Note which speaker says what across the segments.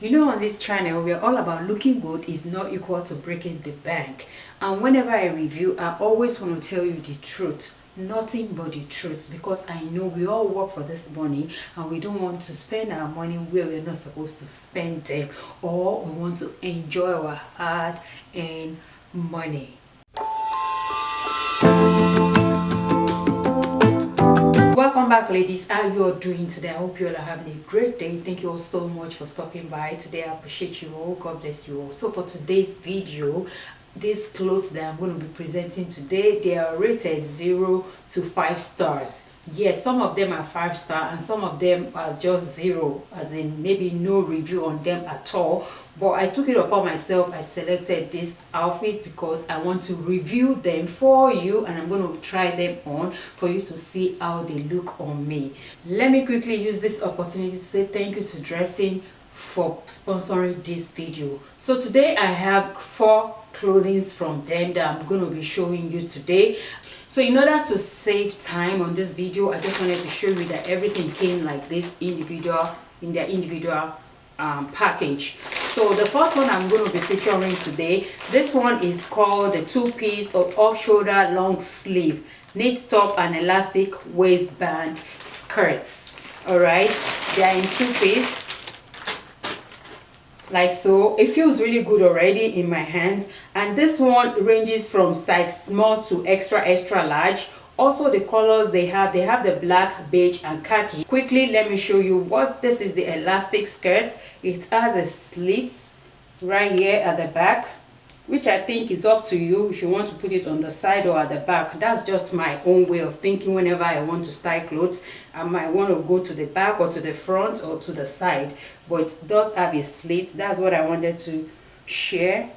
Speaker 1: You know, on this channel, we're all about looking good is not equal to breaking the bank. And whenever I review, I always want to tell you the truth. Nothing but the truth, because I know we all work for this money and we don't want to spend our money where we're not supposed to spend them, or we want to enjoy our hard-earned money. Welcome back, ladies. How you all doing today? I hope you all are having a great day. Thank you all so much for stopping by today. I appreciate you all. God bless you all. So for today's video, these clothes that I'm going to be presenting today, they are rated 0 to 5 stars. Yes, some of them are 5-star and some of them are just 0, as in maybe no review on them at all. But I took it upon myself. I selected these outfits because I want to review them for you, and I'm going to try them on for you to see how they look on me. Let me quickly use this opportunity to say thank you to Dressin for sponsoring this video. So today I have 4 clothing from them that I'm going to be showing you today. So in order to save time on this video, I just wanted to show you that everything came like this in their individual package. So the first one I'm going to be featuring today, this one is called the 2-piece of off-shoulder long sleeve knit top and elastic waistband skirts. All right, they are in 2-piece. Like so. It feels really good already in my hands, and this one ranges from size small to extra large. Also, the colors they have the black, beige and khaki. Quickly, let me show you what this is. The elastic skirt, it has a slit right here at the back, which I think is up to you if you want to put it on the side or at the back. That's just my own way of thinking. Whenever I want to style clothes, I might want to go to the back or to the front or to the side, but it does have a slit. That's what I wanted to share.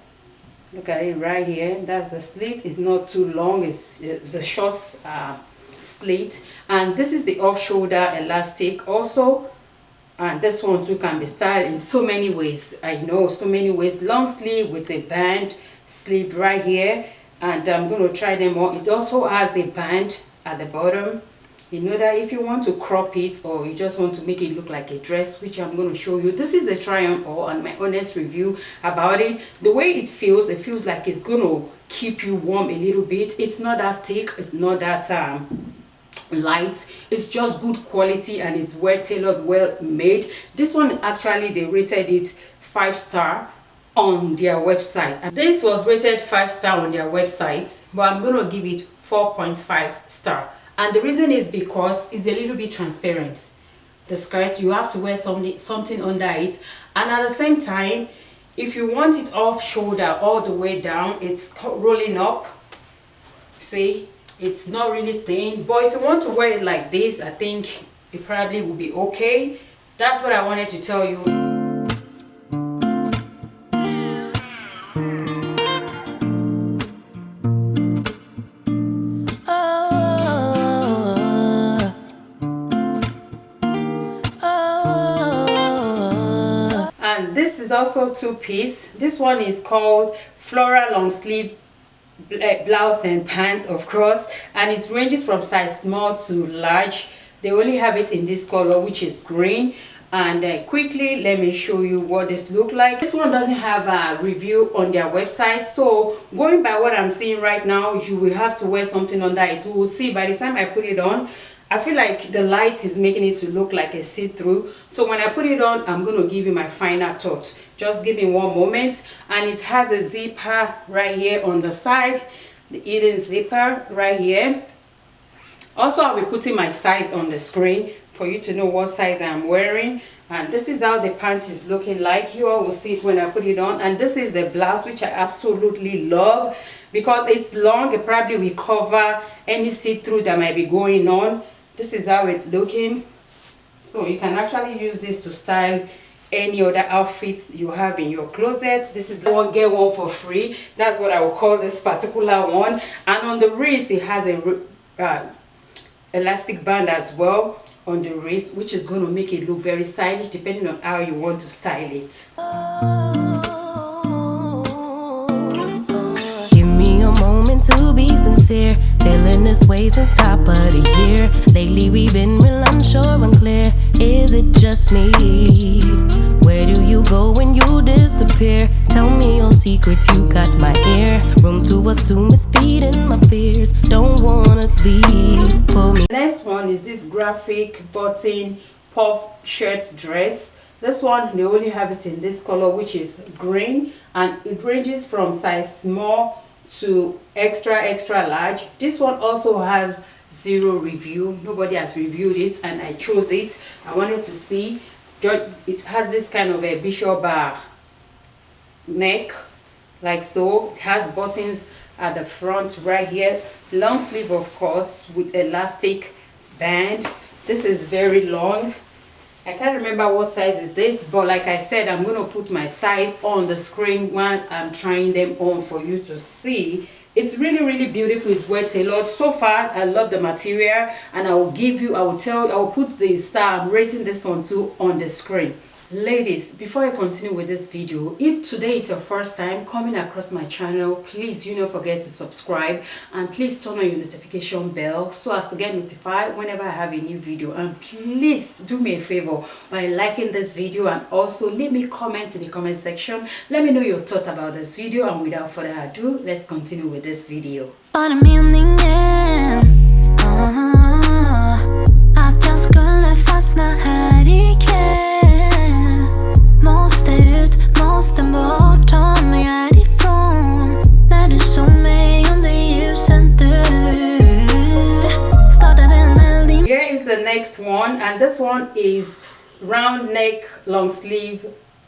Speaker 1: Look at it right here. That's the slit. It's not too long. It's a short slit, and this is the off-shoulder elastic also. And this one too can be styled in so many ways. I know, so many ways. Long sleeve with a band sleeve right here, and I'm going to try them on. It also has a band at the bottom. You know that if you want to crop it or you just want to make it look like a dress, which I'm going to show you. This is a try on all and my honest review about it. The way it feels like it's going to keep you warm a little bit. It's not that thick, it's not that light. It's just good quality and it's well tailored, well made. This one actually they rated it 5-star on their website, and this was rated 5-star on their website, but I'm gonna give it 4.5 star. And the reason is because it's a little bit transparent. The skirt, you have to wear something under it, and at the same time, if you want it off shoulder all the way down, it's rolling up. See, it's not really staying. But if you want to wear it like this, I think it probably will be okay. That's what I wanted to tell you. And this is also 2-piece. This one is called floral long sleeve blouse and pants, of course, and it ranges from size small to large. They only have it in this color, which is green. And quickly let me show you what this look like. This one doesn't have a review on their website, so going by what I'm seeing right now, you will have to wear something under it. We will see. By the time I put it on, I feel like the light is making it to look like a see-through. So when I put it on, I'm going to give you my final thought. Just give me one moment. And it has a zipper right here on the side, the hidden zipper right here. Also, I'll be putting my size on the screen for you to know what size I'm wearing. And this is how the pants is looking like. You all will see it when I put it on. And this is the blouse, which I absolutely love because it's long. It probably will cover any see-through that might be going on. This is how it's looking. So you can actually use this to style any other outfits you have in your closet. This is one get one for free. That's what I will call this particular one. And on the wrist, it has a elastic band as well on the wrist, which is going to make it look very stylish depending on how you want to style it.
Speaker 2: Give me a moment to be sincere. Feeling this way since top of the year. Lately we've been real unsure and clear. Is it just me? Where do you go when you disappear? Tell me your secrets, you got my ear. Room to assume it's feeding my fears. Don't wanna leave, pull me.
Speaker 1: Next one is this graphic button puff shirt dress. This one, they only have it in this color, which is green, and it ranges from size small to extra large. This one also has 0 review. Nobody has reviewed it, and I chose it. I wanted to see. It has this kind of a bishop neck, like so. It has buttons at the front right here. Long sleeve, of course, with elastic band. This is very long. I can't remember what size is this, but like I said, I'm going to put my size on the screen when I'm trying them on for you to see. It's really beautiful. It's well tailored. So far, I love the material, and I will put the star I'm rating this one to on the screen. Ladies, before I continue with this video, if today is your first time coming across my channel, please do not forget to subscribe, and please turn on your notification bell so as to get notified whenever I have a new video. And please do me a favor by liking this video, and also leave me comments in the comment section. Let me know your thought about this video, and without further ado, let's continue with this video.
Speaker 2: Att jag skulle fastna här ikväll. Måste ut, måste bort, ta mig härifrån. När du såg mig under ljusen, du startade en eld.
Speaker 1: Here is the next one, and this one is round neck long sleeve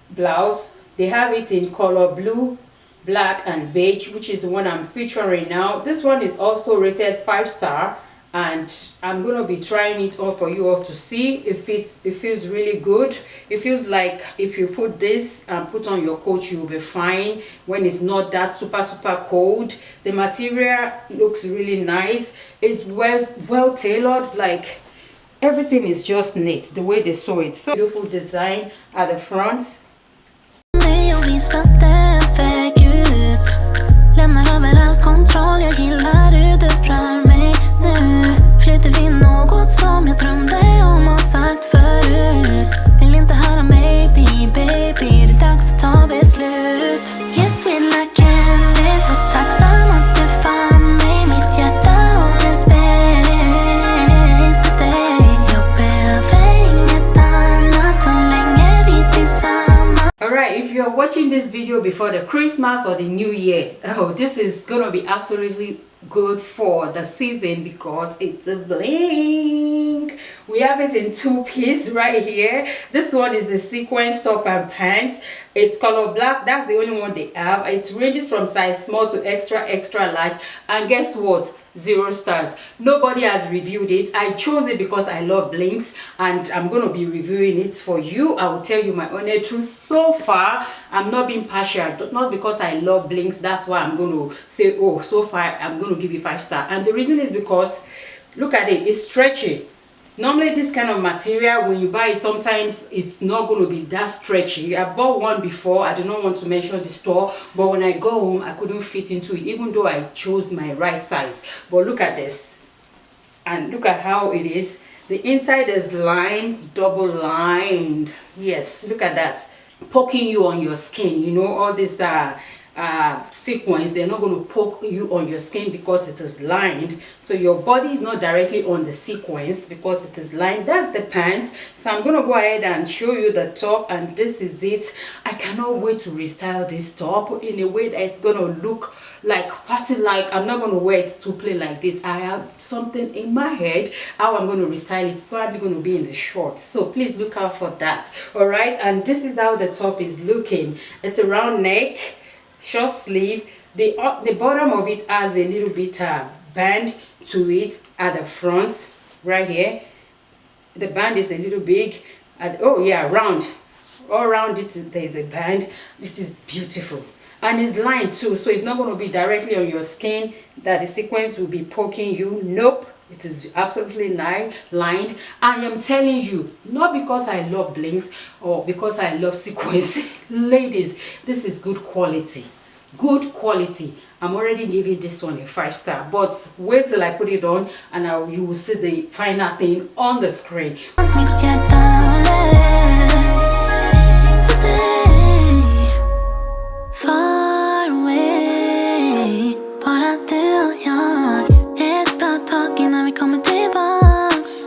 Speaker 1: blouse. They have it in color blue, black and beige, which is the one I'm featuring now. This one is also rated 5-star, and I'm gonna be trying it on for you all to see if it feels really good. It feels like if you put this and put on your coat, you'll be fine when it's not that super cold. The material looks really nice. It's well tailored. Like, everything is just neat the way they sew it. So beautiful design at the front.
Speaker 2: Lämnar över all kontroll, jag gillar hur du rör mig nu. Flyter vi något som jag drömde om och sagt förut. Vill inte höra maybe, baby, det är dags att ta beslut. Yes, we like candy, så tacksam att du fann mig. Mitt hjärta håller space med dig. Jag behöver inget annat så länge vi tillsammans.
Speaker 1: Alright, if you're watching this video before the Christmas or the New Year, oh, this is gonna be absolutely good for the season because it's a bling. We have it in 2-piece right here. This one is the sequence top and pants. It's color black. That's the only one they have. It ranges from size small to extra large, and guess what? 0 stars. Nobody has reviewed it. I chose it because I love blinks, and I'm going to be reviewing it for you. I will tell you my honest truth. So far, I'm not being partial, not because I love blinks. That's why I'm going to say, oh, so far I'm going to give it 5-star. And the reason is because look at it, it's stretchy. Normally this kind of material, when you buy it, sometimes it's not going to be that stretchy. I bought one before. I do not want to mention the store, but when I go home, I couldn't fit into it, even though I chose my right size. But look at this, and look at how it is. The inside is lined, double lined. Yes, look at that, poking you on your skin. You know, all this sequence, they're not going to poke you on your skin because it is lined, so your body is not directly on the sequence because it is lined. That's the pants. So I'm going to go ahead and show you the top, and this is it. I cannot wait to restyle this top in a way that it's going to look like party like. I'm not going to wear it to play like this. I have something in my head how I'm going to restyle it. It's probably going to be in the shorts, so please look out for that. All right, and this is how the top is looking. It's a round neck, short sleeve. The bottom of it has a little bit band to it at the front right here. The band is a little big. Oh yeah, round, all around it there's a band. This is beautiful, and it's lined too, so it's not going to be directly on your skin that the sequence will be poking you. Nope, it is absolutely lined. I am telling you, not because I love blinks or because I love sequence. Ladies, this is good quality. Good quality. I'm already giving this one a 5-star, but wait till I put it on and you will see the final thing on the screen.
Speaker 2: Mitt hjärta för dig. Far away, bara du och jag. Ett bra tag innan vi kommer tillbaks.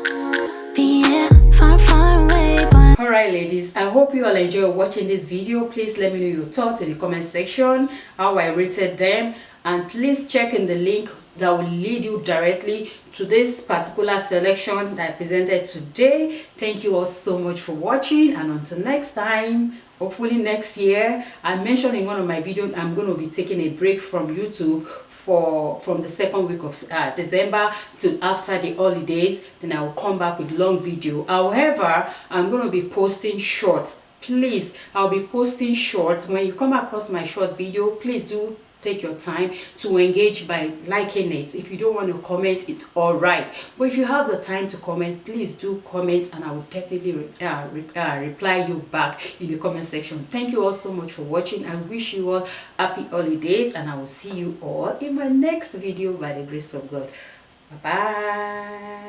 Speaker 2: Vi är far, far away, bara.
Speaker 1: Alright ladies, I hope you all enjoy watching this video. Please let me know your thoughts in the comment section, how I rated them, and please check in the link that will lead you directly to this particular selection that I presented today. Thank you all so much for watching, and until next time, hopefully next year. I mentioned in one of my videos I'm going to be taking a break from YouTube from the second week of December to after the holidays. Then I will come back with long video. However, I'm going to be posting shorts. Please, I'll be posting shorts. When you come across my short video, please do take your time to engage by liking it. If you don't want to comment, it's all right, but if you have the time to comment, please do comment, and I will definitely reply you back in the comment section. Thank you all so much for watching. I wish you all happy holidays, and I will see you all in my next video by the grace of God. Bye bye.